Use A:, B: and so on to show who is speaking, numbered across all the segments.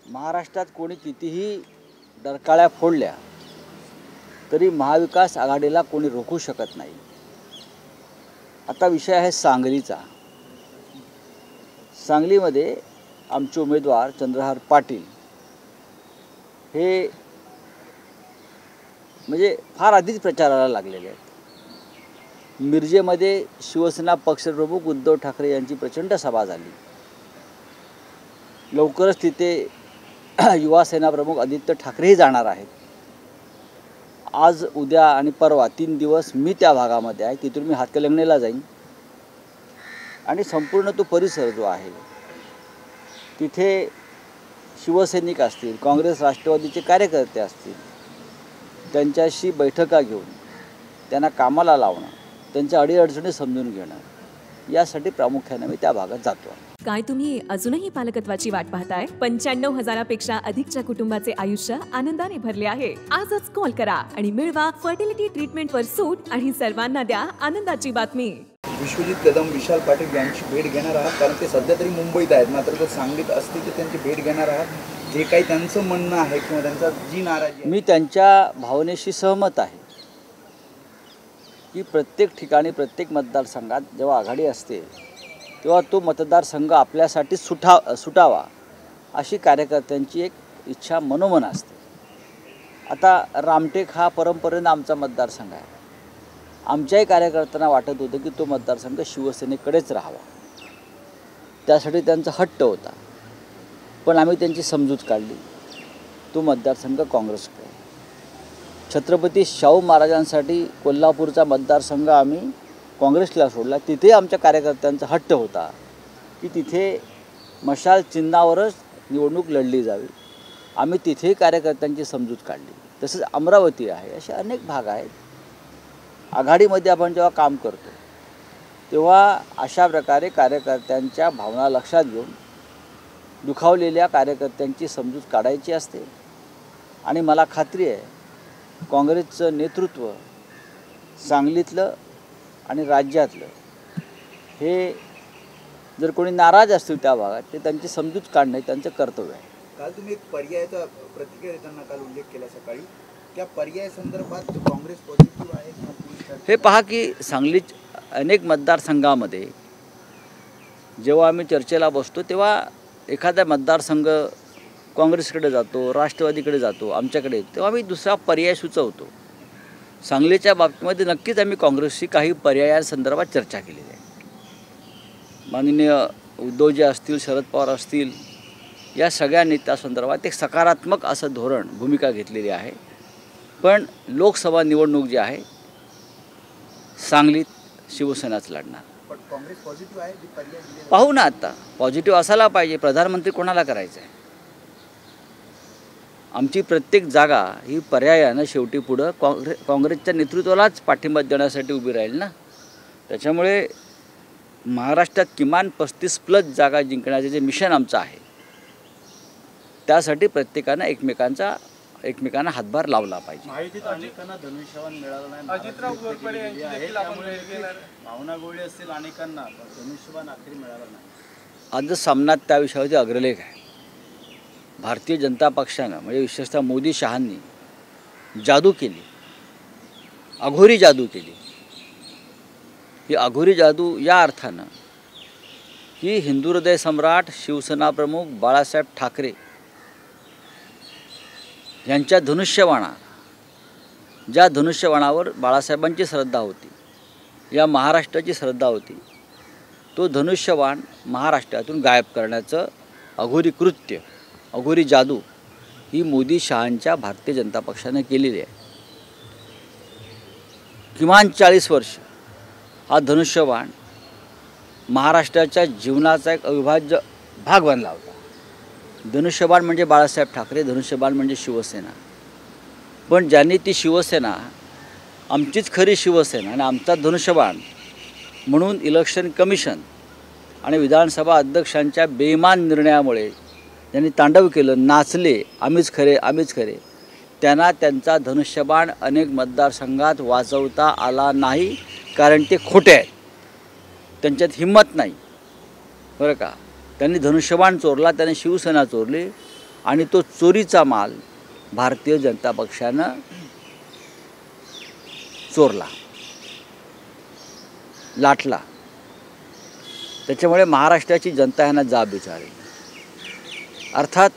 A: महाराष्ट्रात कोणी कितीही डरकाळ्या फोडल्या तरी महाविकास आघाडीला कोणी रोखू शकत नाही। आता विषय आहे सांगलीचा। सांगलीमध्ये आमचे उमेदवार चंद्रहार पाटील हे म्हणजे फार आधीच प्रचाराला लागलेले आहेत। मिरजेमध्ये शिवसेना पक्षप्रमुख उद्धव ठाकरे यांची प्रचंड सभा झाली। लवकरच तिथे युवा सेना प्रमुख आदित्य ठाकरेही जाणार आहेत। आज उद्या आणि परवा 3 दिवस मी त्या भागामध्ये आहे। तिथून मी हातकणंगलेला जाईन आणि संपूर्ण तो परिसर जो आहे तिथे शिवसैनिक असतील, काँग्रेस राष्ट्रवादीचे कार्यकर्ते असतील, त्यांच्याशी बैठका घेऊन त्यांना कामाला लावणं, त्यांच्या अडीअडचणी समजून घेणं यासाठी प्रामुख्याने मी त्या भागात जातो।
B: काय तुम्ही अजूनही पालकत्वाची वाट पाहताय? 95,000पेक्षा अधिकच्या कुटुंबाचे आयुष्य आनंदाने भरले आहे। आजच कॉल करा आणि मिळवा फर्टिलिटी ट्रीटमेंटवर सूट आणि सर्वांना द्या आनंदाची बातमी।
C: विश्वजित कदम, विशाल पाटील यांची भेट घेणार आहात, कारण ते सध्या तरी मुंबईत आहेत, मात्र जर सांगलीत असतील तर त्यांची भेट घेणार आहात। जे काही त्यांचं म्हणणं आहे किंवा त्यांचा जी नाराजी आहे,
A: मी त्यांच्या भावनेशी सहमत आहे की प्रत्येक ठिकाणी प्रत्येक मतदारसंघात जेव्हा आघाडी असते तेव्हा तो मतदारसंघ आपल्यासाठी सुटावा अशी कार्यकर्त्यांची एक इच्छा मनोमन असते। आता रामटेक हा परंपरेने आमचा मतदारसंघ आहे। आमच्याही कार्यकर्त्यांना वाटत होतं की तो मतदारसंघ शिवसेनेकडेच राहावा, त्यासाठी त्यांचा हट्ट होता। पण आम्ही त्यांची समजूत काढली, तो मतदारसंघ काँग्रेसकडे। छत्रपती शाहू महाराजांसाठी कोल्हापूरचा मतदारसंघ आम्ही काँग्रेसला सोडला। तिथे आमच्या कार्यकर्त्यांचा हट्ट होता की तिथे मशाल चिन्हावरच निवडणूक लढली जावी। आम्ही तिथेही कार्यकर्त्यांची समजूत काढली। तसंच अमरावती आहे, असे अनेक भाग आहेत। आघाडीमध्ये आपण जेव्हा काम करतो तेव्हा अशा प्रकारे कार्यकर्त्यांच्या भावना लक्षात घेऊन दुखावलेल्या कार्यकर्त्यांची समजूत काढायची असते। आणि मला खात्री आहे काँग्रेसचं नेतृत्व सांगलीतलं आणि राज्यातलं हे जर कोणी नाराज असतील त्या भागात ते त्यांची समजूत काढणे त्यांचं कर्तव्य आहे।
C: काल तुम्ही एक पर्यायाचा प्रतिक्रिया देताना काल उल्लेख केला सकाळी, त्या पर्याय संदर्भात काँग्रेस पॉझिटिव्ह आहे?
A: हे पहा की सांगलीत अनेक मतदारसंघामध्ये जेव्हा आम्ही चर्चेला बसतो तेव्हा एखादा मतदारसंघ काँग्रेसकडे जातो, राष्ट्रवादीकडे जातो, आमच्याकडे तेव्हा आम्ही दुसरा पर्याय सुचवतो। सांगलीच्या बाबतीमध्ये नक्कीच आम्ही काँग्रेसशी काही पर्यायांसंदर्भात चर्चा केलेली आहे। माननीय उद्धवजी असतील, शरद पवार असतील, या सगळ्या नेत्यासंदर्भात एक सकारात्मक असं धोरण भूमिका घेतलेली आहे। पण लोकसभा निवडणूक जी आहे सांगलीत शिवसेनाच लढणार।
C: पण काँग्रेस पॉझिटिव्ह आहे, जी पर्याय दिले
A: पाहू ना, आता पॉझिटिव्ह असायला पाहिजे। प्रधानमंत्री कोणाला करायचं आहे? आमची प्रत्येक जागा ही पर्यायानं शेवटी पुढं काँग्रेसच्या नेतृत्वालाच पाठिंबा देण्यासाठी उभी राहील ना। त्याच्यामुळे महाराष्ट्रात किमान 35+ जागा जिंकण्याचे जे मिशन आमचं आहे त्यासाठी प्रत्येकानं एकमेकांना हातभार लावला पाहिजे।
D: माहितीत अनेकांना धनुष्यबाण मिळालं नाही। अजितराव घोरपडे यांची देखील आपण भेट घेणार। भावना गोळी असतील अनेकांना, धनुष्यबाण अखेर मिळालं नाही।
A: आजच सामन्यात त्या विषयावरती अग्रलेख आहे। भारतीय जनता पक्षानं म्हणजे विशेषतः मोदी शहांनी जादू केली, अघोरी जादू केली। ही अघोरी जादू या अर्थानं की हिंदू हृदय सम्राट शिवसेना प्रमुख बाळासाहेब ठाकरे यांच्या ज्या धनुष्यबाणावर बाळासाहेबांची श्रद्धा होती, या महाराष्ट्राची श्रद्धा होती, तो धनुष्यबाण महाराष्ट्रातून गायब करण्याचं अघोरी कृत्य, अघोरी जादू ही मोदी शहांच्या भारतीय जनता पक्षाने केलेली आहे। किमान 40 वर्ष हा धनुष्यबाण महाराष्ट्राच्या जीवनाचा एक अविभाज्य भाग बनला होता। धनुष्यबाण म्हणजे बाळासाहेब ठाकरे, धनुष्यबाण म्हणजे शिवसेना। पण ज्यांनी ती शिवसेना, आमचीच खरी शिवसेना आणि आमचा धनुष्यबाण म्हणून इलेक्शन कमिशन आणि विधानसभा अध्यक्षांच्या बेईमान निर्णयामुळे ज्यांनी तांडव केलं, नाचले, आम्हीच खरे आम्हीच खरे, त्यांना त्यांचा धनुष्यबाण अनेक मतदारसंघात वाजवता आला नाही, कारण ते खोटे आहेत, त्यांच्यात हिंमत नाही। बरं का, त्यांनी धनुष्यबाण चोरला, त्यांनी शिवसेना चोरली आणि तो चोरीचा माल भारतीय जनता पक्षानं चोरला, लाटला. त्याच्यामुळे महाराष्ट्राची जनता यांना जाब विचारली. अर्थात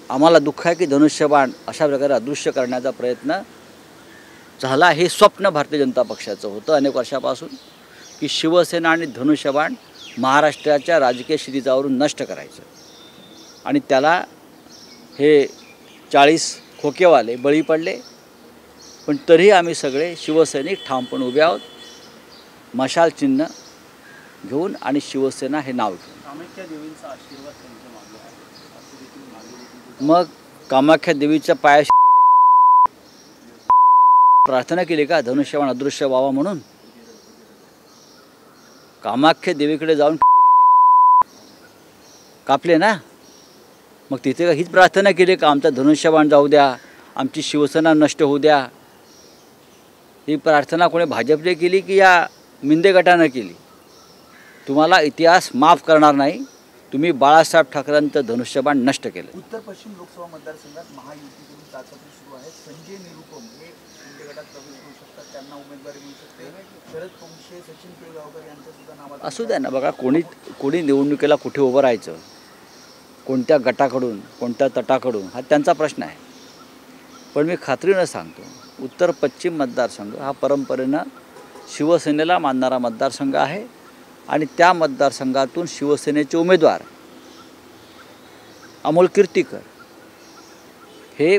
A: आम्हाला दुःख आहे की धनुष्यबाण अशा प्रकारे अदृश्य करण्याचा प्रयत्न झाला. हे स्वप्न भारतीय जनता पक्षाचं होतं अनेक वर्षापासून की शिवसेना आणि धनुष्यबाण महाराष्ट्राच्या राजकीय क्षितिजावरून नष्ट करायचं. आणि त्याला हे 40 खोकेवाले बळी पडले. पण तरीही आम्ही सगळे शिवसैनिक ठामपणे उभे आहोत, मशाल चिन्ह घेऊन आणि शिवसेना हे नाव घेऊन.
D: कामाख्या देवींचा आशीर्वाद त्यांच्या मागे आहे असं देखील मागे.
A: मग कामाख्या देवीच्या पायाशी रेडे कापले, त्या रेड्यांकडे काय प्रार्थना केली का धनुष्यबाण अदृश्य व्हावा म्हणून? कामाख्या देवीकडे जाऊन किती रेडे कापले ना. मग तिथे का हीच प्रार्थना केली का आमचा धनुष्यबाण जाऊ द्या, आमची शिवसेना नष्ट होऊ द्या? ही प्रार्थना कोणी भाजपने केली की या मिंदे गटानं केली? तुम्हाला इतिहास माफ करणार नाही. तुम्ही बाळासाहेब ठाकरेंचं धनुष्यबाण नष्ट केलं.
C: उत्तर पश्चिम लोकसभा मतदारसंघात महायुतीकडून चाचपणी सुरू आहे. संजय निरुपम हे शिंदे गटात प्रवेश करू शकतात, त्यांना उमेदवारी मिळू शकते. शरद पोंक्षे, सचिन पिळगावकर यांचं सुद्धा नाव
A: असू द्या ना. बघा, कोणी निवडणुकीला कुठे उभं राहायचं, कोणत्या गटाकडून, कोणत्या तटाकडून, हा त्यांचा प्रश्न आहे. पण मी खात्रीनं सांगतो, उत्तर पश्चिम मतदारसंघ हा परंपरेनं शिवसेनेला मानणारा मतदारसंघ आहे. आणि त्या मतदारसंघातून शिवसेनेचे उमेदवार अमोल कीर्तीकर हे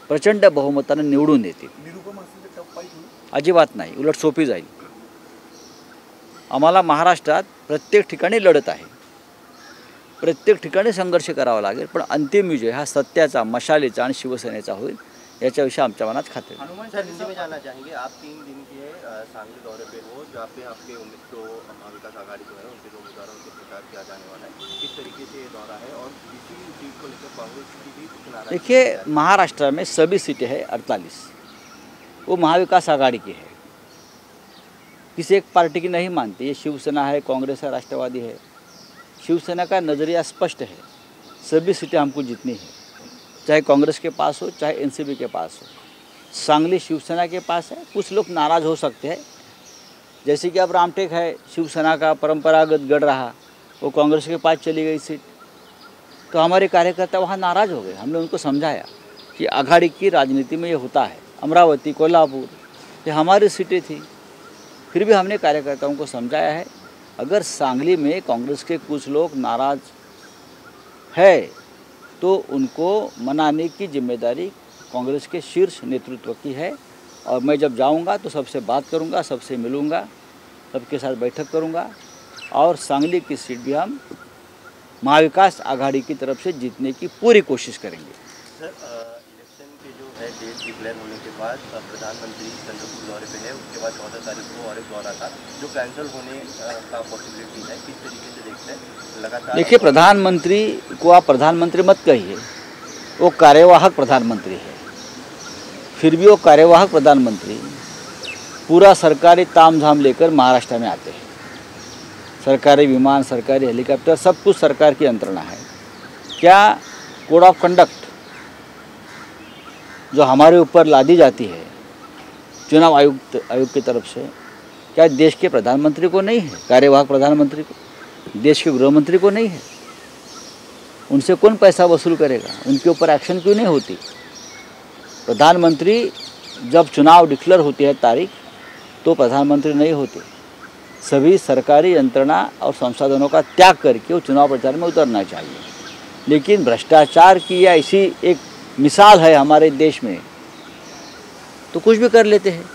A: प्रचंड बहुमतानं निवडून येतील.
C: निरुपम असेल तर टफ फाईट होईल?
A: अजिबात नाही, उलट सोपी जाईल. आम्हाला महाराष्ट्रात प्रत्येक ठिकाणी लढत आहे, प्रत्येक ठिकाणी संघर्ष करावा लागेल. पण अंतिम विजय हा सत्याचा, मशालीचा आणि शिवसेनेचा होईल, याच्याविषयी आमच्या मनात खात्री आहे.
D: हनुमान सर, हिंदी में जानना चाहेंगे, आप 3 दिन के सांगली दौरे पे हो, जहाँ पे आपके महाविकास आघाड़ी जो है उनके 2 उम्मीदवारों के प्रचार किया जाने वाला है. किस तरीके से ये दौरा है और इसी सीट को लेकर कांग्रेस की भी कुछ नाराजगी?
A: देखिए, महाराष्ट्र में सभी सीटें हैं 48, वो महाविकास आघाड़ी की है, किसी एक पार्टी की नहीं मानती. ये शिवसेना है, कांग्रेस है, राष्ट्रवादी है. शिवसेना का नज़रिया स्पष्ट है, सभी सीटें हमको जीतनी है, चाहे कांग्रेस के पास हो, चाहे एनसीपी के पास हो. सांगली शिवसेना के पास है. कुछ लोग नाराज़ हो सकते हैं, जैसे कि अब रामटेक है, शिवसेना का परंपरागत गढ़ रहा, वो कांग्रेस के पास चली गई सीट, तो हमारे कार्यकर्ता वहाँ नाराज़ हो गए. हमने उनको समझाया कि आघाड़ी की राजनीति में ये होता है. अमरावती, कोल्हापुर, ये हमारी सीटें थी. फिर भी हमने कार्यकर्ताओं को समझाया है, अगर सांगली में कांग्रेस के कुछ लोग नाराज़ है तो उनको मनाने की जिम्मेदारी कांग्रेस के शीर्ष नेतृत्व की है. और मैं जब जाऊंगा तो सबसे बात करूंगा, सबसे मिलूंगा, सबके साथ बैठक करूंगा और सांगली की सीट भी हम महाविकास आघाड़ी की तरफ से जीतने की पूरी कोशिश करेंगे.
D: सर, इलेक्शन के जो है डेट डिक्लेयर होने के बाद प्रधानमंत्री चंद्रपुर दौरे पे है, उसके बाद 14 तारीख को और एक दौरा था जो कैंसिल होने का पॉसिबिलिटी है, किस तरीके से देखते हैं लगातार?
A: देखिए, प्रधानमंत्री को आप प्रधानमंत्री मत कहिए, वो कार्यवाहक प्रधानमंत्री है. फिर भी वो कार्यवाहक प्रधानमंत्री पूरा सरकारी तामझाम लेकर महाराष्ट्र में आते हैं. सरकारी विमान, सरकारी हेलीकॉप्टर, सब कुछ सरकार की यंत्रणा है. क्या कोड ऑफ कंडक्ट जो हमारे ऊपर लादी जाती है चुनाव आयोग की तरफ से, क्या देश के प्रधानमंत्री को नहीं है? कार्यवाहक प्रधानमंत्री को, देश के गृह मंत्री को नहीं है? उनसे कौन पैसा वसूल करेगा? उनके ऊपर एक्शन क्यों नहीं होती? प्रधानमंत्री जब चुनाव डिक्लेयर होती है तारीख, तो प्रधानमंत्री नहीं होते. सभी सरकारी यंत्रणा और संसाधनों का त्याग करके वो चुनाव प्रचार में उतरना चाहिए. लेकिन भ्रष्टाचार की या ऐसी एक मिसाल है हमारे देश में, तो कुछ भी कर लेते हैं.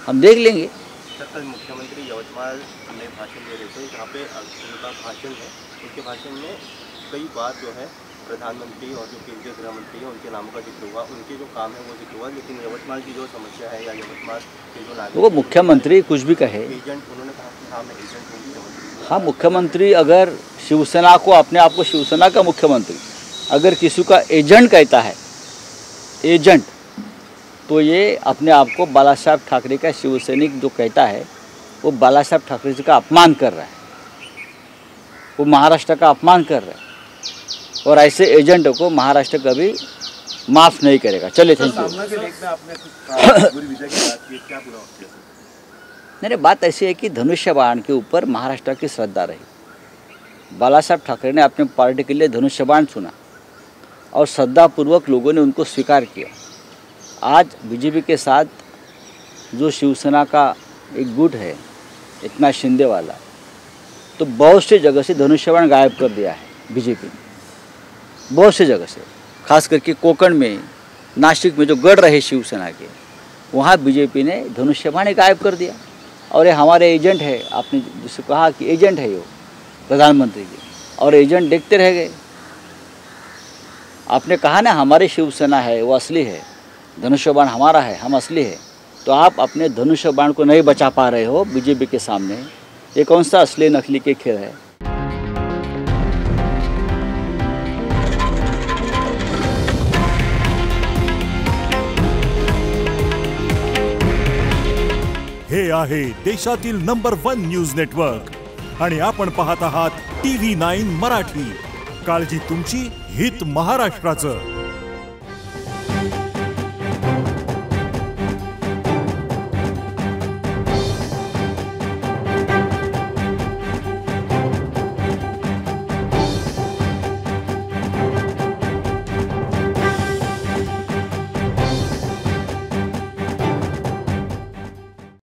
A: हम देख लेंगे.
D: सर, कल मुख्यमंत्री यवतमाल में भाषण दे रहे थे, जहाँ पे उनका भाषण है, उनके भाषण में कई बार जो है प्रधानमंत्री और जो केंद्रीय गृह मंत्री हैं उनके नामों का जिक्र हुआ, उनके जो काम है वो जिक्र हुआ, लेकिन यवतमाल की जो समस्या है या यवतमाल के जो नागरिक,
A: वो मुख्यमंत्री कुछ भी कहे,
D: एजेंट, उन्होंने कहा कि हाँ मैं एजेंट हूँ.
A: हाँ, मुख्यमंत्री अगर शिवसेना को, अपने आप को शिवसेना का मुख्यमंत्री अगर किसी का एजेंट कहता है, एजेंट, तो ये अपने आप को बालासाहेब ठाकरे का शिवसैनिक जो कहता है, वो बालासाहेब ठाकरे जी का अपमान कर रहा है, वो महाराष्ट्र का अपमान कर रहा है. और ऐसे एजेंटों को महाराष्ट्र कभी माफ़ नहीं करेगा। चलिए, थैंक यू।
E: सामना के देखना आपने कुछ बुरी विजय की बात की, क्या पूरा होती है?
A: नहीं, बात ऐसी है कि धनुष्य बाण के ऊपर महाराष्ट्र की श्रद्धा रही। बाला साहब ठाकरे ने अपने पार्टी के लिए धनुष्य बाण चुना और श्रद्धापूर्वक लोगों ने उनको स्वीकार किया। आज बीजेपी के साथ जो शिवसेना का एक गुट है, इतना शिंदे वाला, तो बहुत सी जगह से धनुष्य बाण गायब कर दिया है बीजेपी ने, बहुत सी जगह से, खास करके कोकण में, नासिक में जो गढ़ रहे शिवसेना के, वहाँ बीजेपी ने धनुष्य बाण गायब कर दिया। और ये हमारे एजेंट है, आपने जिसे कहा कि एजेंट है वो प्रधानमंत्री के, और एजेंट देखते रह गए। आपने कहा ना हमारी शिवसेना है वो असली है, धनुष्य बाण हमारा है, हम असली है, तो आप अपने धनुष्य बाण को नहीं बचा पा रहे हो बीजेपी के सामने। ये कौन सा असली नकली के खेल है?
F: हे आहे देशातील नंबर 1 न्यूज नेटवर्क आणि आपण पाहत आहात TV9 मराठी। काळजी तुमची, हित महाराष्ट्राचं।